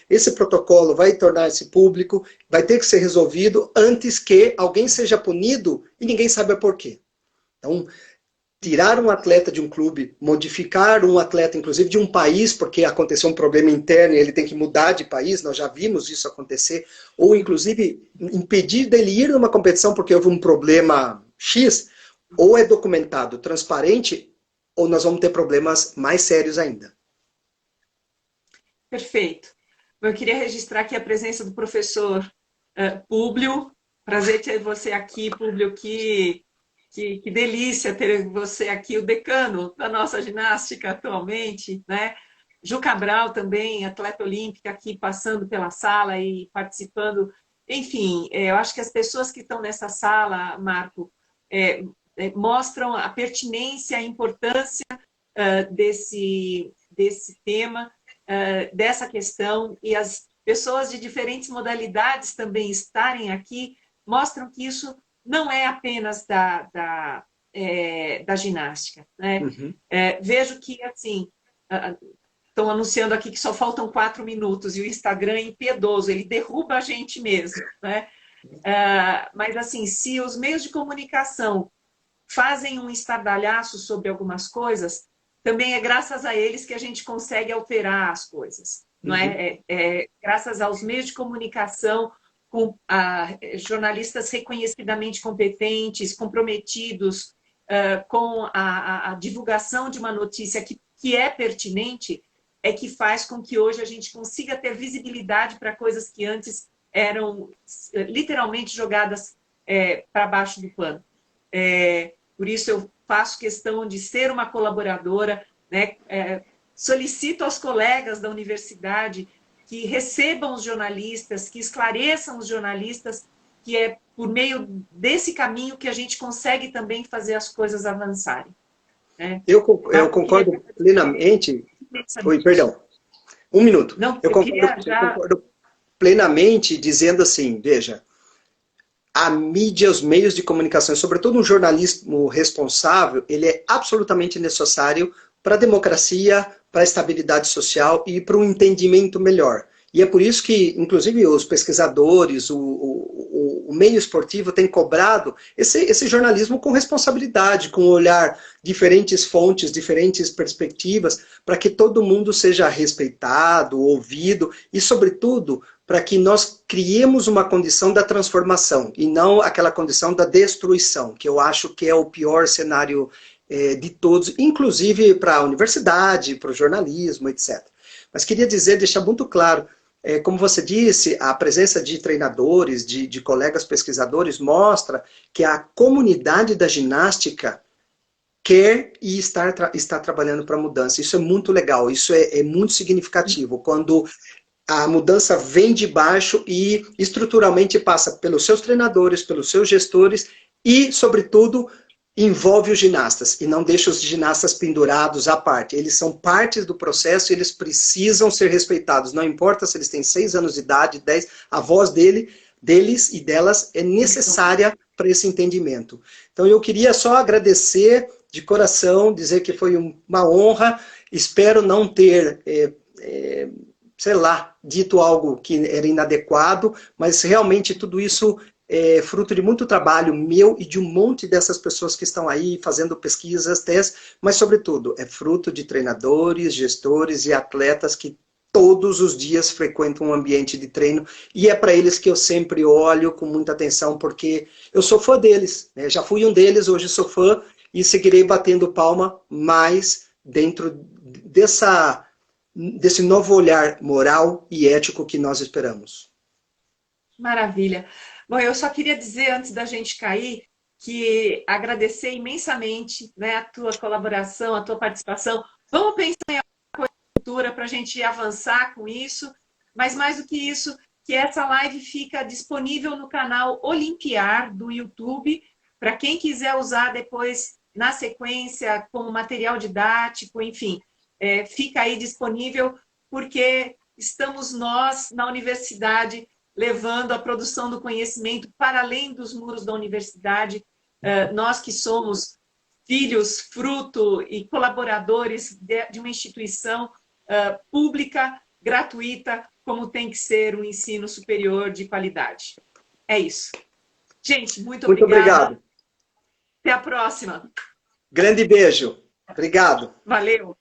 vai tornar-se público, vai ter que ser resolvido antes que alguém seja punido e ninguém saiba por quê. Então, tirar um atleta de um clube, modificar um atleta, inclusive de um país, porque aconteceu um problema interno e ele tem que mudar de país, nós já vimos isso acontecer, ou inclusive impedir dele ir numa competição porque houve um problema X, ou é documentado, transparente, ou nós vamos ter problemas mais sérios ainda. Perfeito. Eu queria registrar aqui a presença do professor Públio. Prazer ter você aqui, Públio, que delícia ter você aqui, o decano da nossa ginástica atualmente, né? Ju Cabral também, atleta olímpica, aqui passando pela sala e participando. Enfim, eu acho que as pessoas que estão nessa sala, Marco, mostram a pertinência, a importância desse tema, dessa questão, e as pessoas de diferentes modalidades também estarem aqui, mostram que isso não é apenas da ginástica. Né? Uhum. Vejo que, assim, estão anunciando aqui que só faltam 4 minutos, e o Instagram é impiedoso, ele derruba a gente mesmo. Né? Mas, assim, se os meios de comunicação fazem um estardalhaço sobre algumas coisas, também é graças a eles que a gente consegue alterar as coisas. Não é? Graças aos meios de comunicação, com jornalistas reconhecidamente competentes, comprometidos com a divulgação de uma notícia que é pertinente, é que faz com que hoje a gente consiga ter visibilidade para coisas que antes eram literalmente jogadas para baixo do pano. Por isso eu faço questão de ser uma colaboradora, né? Solicito aos colegas da universidade que recebam os jornalistas, que esclareçam os jornalistas, que é por meio desse caminho que a gente consegue também fazer as coisas avançarem. Né? Eu concordo plenamente. Oi, perdão. Um minuto. Não, eu concordo plenamente dizendo assim, veja, a mídia, os meios de comunicação, sobretudo um jornalismo responsável, ele é absolutamente necessário para a democracia, para a estabilidade social e para um entendimento melhor. E é por isso que, inclusive, os pesquisadores, o meio esportivo tem cobrado esse jornalismo com responsabilidade, com olhar diferentes fontes, diferentes perspectivas, para que todo mundo seja respeitado, ouvido e, sobretudo, para que nós criemos uma condição da transformação e não aquela condição da destruição, que eu acho que é o pior cenário de todos, inclusive para a universidade, para o jornalismo, etc. Mas queria dizer, deixar muito claro, como você disse, a presença de treinadores, de colegas pesquisadores, mostra que a comunidade da ginástica quer e está trabalhando para a mudança. Isso é muito legal, isso é muito significativo, quando a mudança vem de baixo e estruturalmente passa pelos seus treinadores, pelos seus gestores e, sobretudo, envolve os ginastas e não deixa os ginastas pendurados à parte. Eles são partes do processo e eles precisam ser respeitados. Não importa se eles têm 6 anos de idade, 10, a voz deles e delas é necessária para esse entendimento. Então eu queria só agradecer de coração, dizer que foi uma honra, espero não ter, sei lá, dito algo que era inadequado, mas realmente tudo isso é fruto de muito trabalho meu e de um monte dessas pessoas que estão aí fazendo pesquisas, testes, mas, sobretudo, é fruto de treinadores, gestores e atletas que todos os dias frequentam um ambiente de treino e é para eles que eu sempre olho com muita atenção, porque eu sou fã deles, né? Já fui um deles, hoje sou fã e seguirei batendo palma mais dentro desse novo olhar moral e ético que nós esperamos. Maravilha. Bom, eu só queria dizer, antes da gente cair, que agradecer imensamente, né, a tua colaboração, a tua participação. Vamos pensar em alguma coisa futura para a gente avançar com isso, mas mais do que isso, que essa live fica disponível no canal Olimpiar do YouTube, para quem quiser usar depois na sequência como material didático, enfim, fica aí disponível, porque estamos nós na universidade levando a produção do conhecimento para além dos muros da universidade. Nós que somos filhos, fruto e colaboradores de uma instituição pública, gratuita, como tem que ser um ensino superior de qualidade. É isso. Gente, muito Muito obrigada. obrigado. Até a próxima. Grande beijo. Obrigado. Valeu.